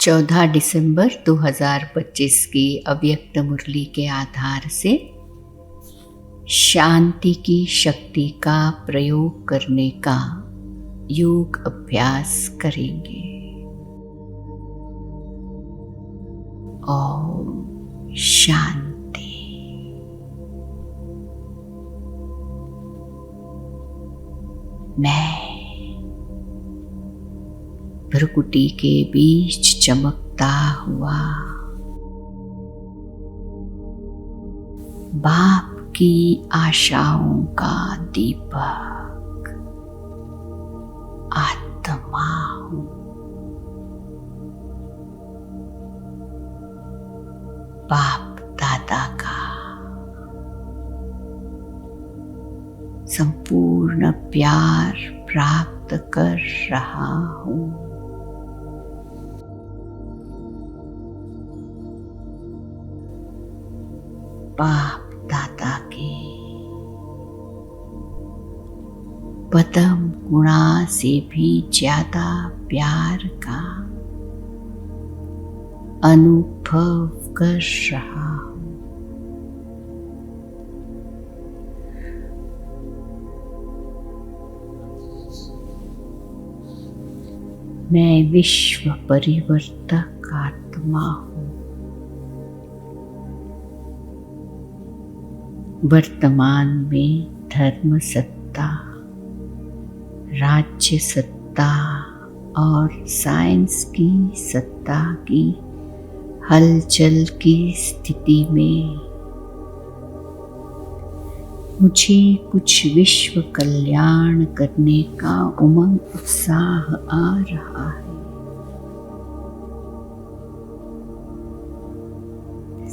14 दिसंबर 2025 की अव्यक्त मुरली के आधार से शांति की शक्ति का प्रयोग करने का योग अभ्यास करेंगे। ओम शांति। मैं भ्रुकुटी के बीच चमकता हुआ बाप की आशाओं का दीपक आत्मा हूँ। बाप दादा का संपूर्ण प्यार प्राप्त कर रहा हूँ। बाप दादा के पदम गुणा से भी ज्यादा प्यार का अनुभव कर रहा हूँ। मैं विश्व परिवर्तक आत्मा हूँ। वर्तमान में धर्म सत्ता, राज्य सत्ता और साइंस की सत्ता की हलचल की स्थिति में मुझे कुछ विश्व कल्याण करने का उमंग उत्साह आ रहा है।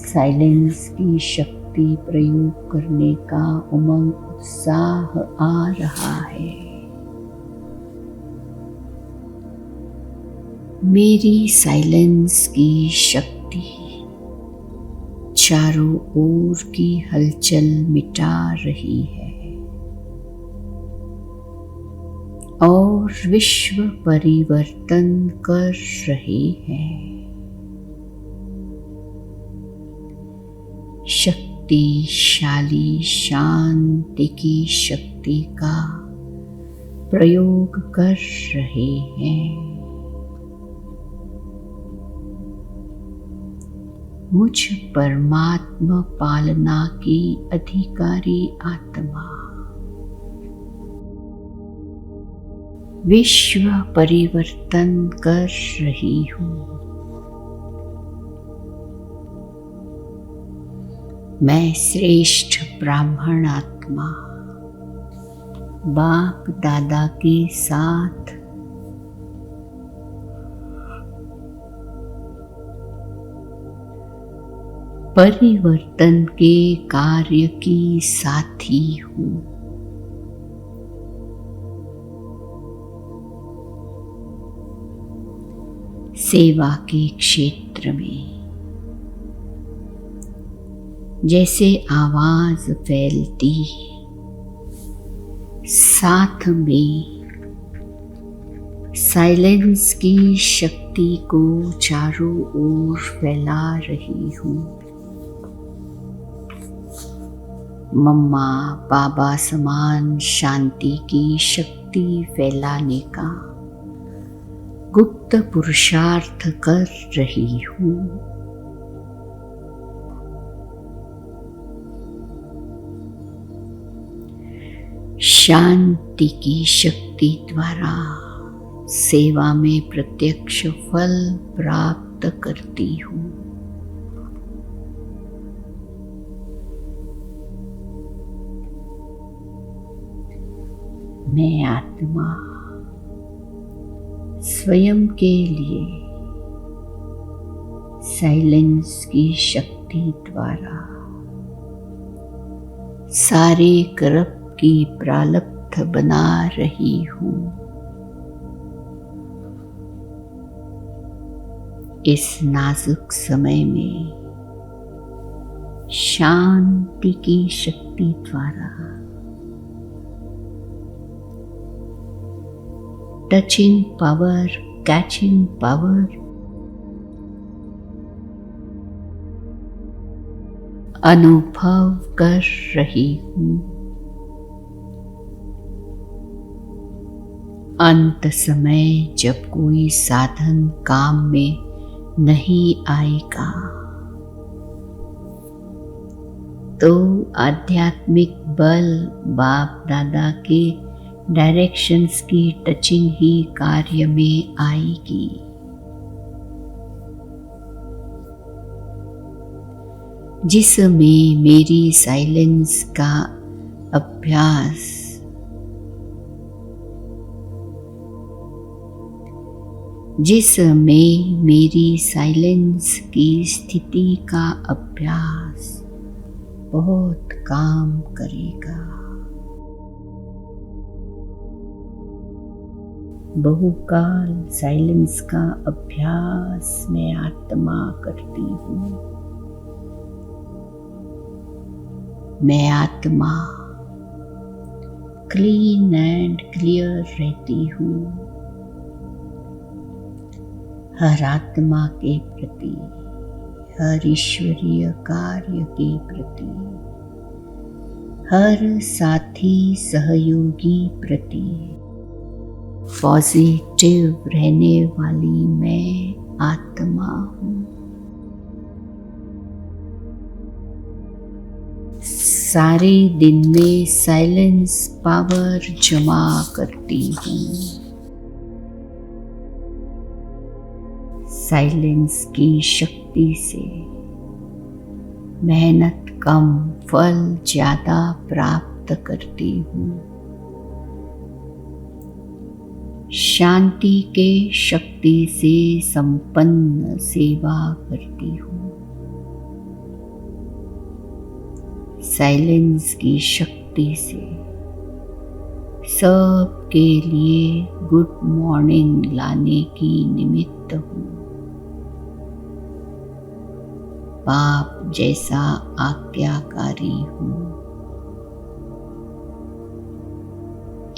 साइलेंस की शक्ति प्रयोग करने का उमंग उत्साह आ रहा है। मेरी साइलेंस की शक्ति चारों ओर की हलचल मिटा रही है और विश्व परिवर्तन कर रही है। शक्तिशाली शांति की शक्ति का प्रयोग कर रहे हैं। मुझ परमात्मा पालना की अधिकारी आत्मा विश्व परिवर्तन कर रही हूँ। मैं श्रेष्ठ ब्राह्मण आत्मा बाप दादा के साथ परिवर्तन के कार्य की साथी हूँ। सेवा के क्षेत्र में जैसे आवाज फैलती, साथ में साइलेंस की शक्ति को चारों ओर फैला रही हूँ। मम्मा बाबा समान शांति की शक्ति फैलाने का गुप्त पुरुषार्थ कर रही हूँ। शांति की शक्ति द्वारा सेवा में प्रत्यक्ष फल प्राप्त करती हूँ। मैं आत्मा स्वयं के लिए साइलेंस की शक्ति द्वारा सारे कर्म की प्रारब्ध बना रही हूँ। इस नाजुक समय में शांति की शक्ति द्वारा टचिंग पावर, कैचिंग पावर अनुभव कर रही हूँ। अंत समय जब कोई साधन काम में नहीं आएगा तो आध्यात्मिक बल बाप दादा के डायरेक्शंस की टचिंग ही कार्य में आएगी। जिसमें मेरी साइलेंस का अभ्यास जिसमें मेरी साइलेंस की स्थिति का अभ्यास बहुत काम करेगा। बहुकाल साइलेंस का अभ्यास मैं आत्मा करती हूँ। मैं आत्मा क्लीन एंड क्लियर रहती हूँ। हर आत्मा के प्रति, हर ईश्वरीय कार्य के प्रति, हर साथी सहयोगी प्रति पॉजिटिव रहने वाली मैं आत्मा हूँ। सारे दिन में साइलेंस पावर जमा करती हूँ। साइलेंस की शक्ति से मेहनत कम, फल ज्यादा प्राप्त करती हूँ। शांति के शक्ति से संपन्न सेवा करती हूँ। साइलेंस की शक्ति से सबके लिए गुड मॉर्निंग लाने की निमित्त हूँ। बाप जैसा आज्ञाकारी हूँ।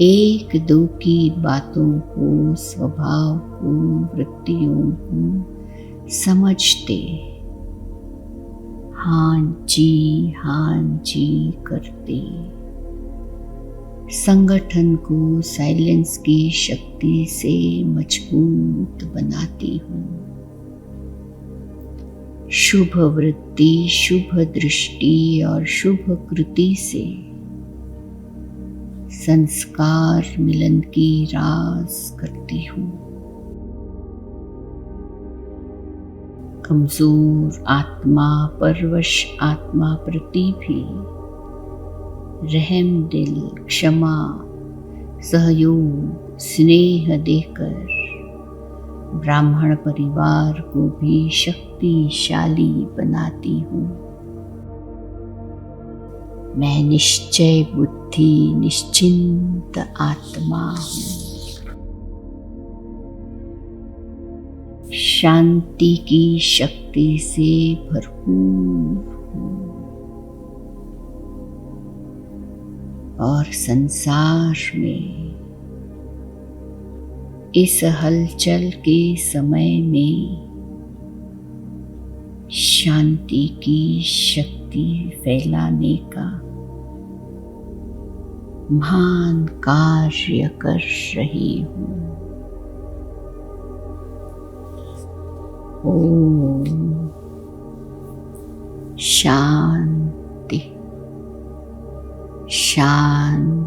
एक दो की बातों को, स्वभाव को, वृत्तियों को समझते हाँ जी करते संगठन को साइलेंस की शक्ति से मजबूत बनाती हूँ। शुभ वृत्ति, शुभ दृष्टि और शुभ कृति से संस्कार मिलन की रास करती हूँ। कमजोर आत्मा, परवश आत्मा प्रति भी रहम दिल, क्षमा, सहयोग, स्नेह देकर ब्राह्मण परिवार को भी शक्तिशाली बनाती हूँ। मैं निश्चय बुद्धि, निश्चिंत आत्मा हूँ। शांति की शक्ति से भरपूर हूँ और संसार में इस हलचल के समय में शांति की शक्ति फैलाने का महान कार्य कर रही हूँ। ओम शांति शांति।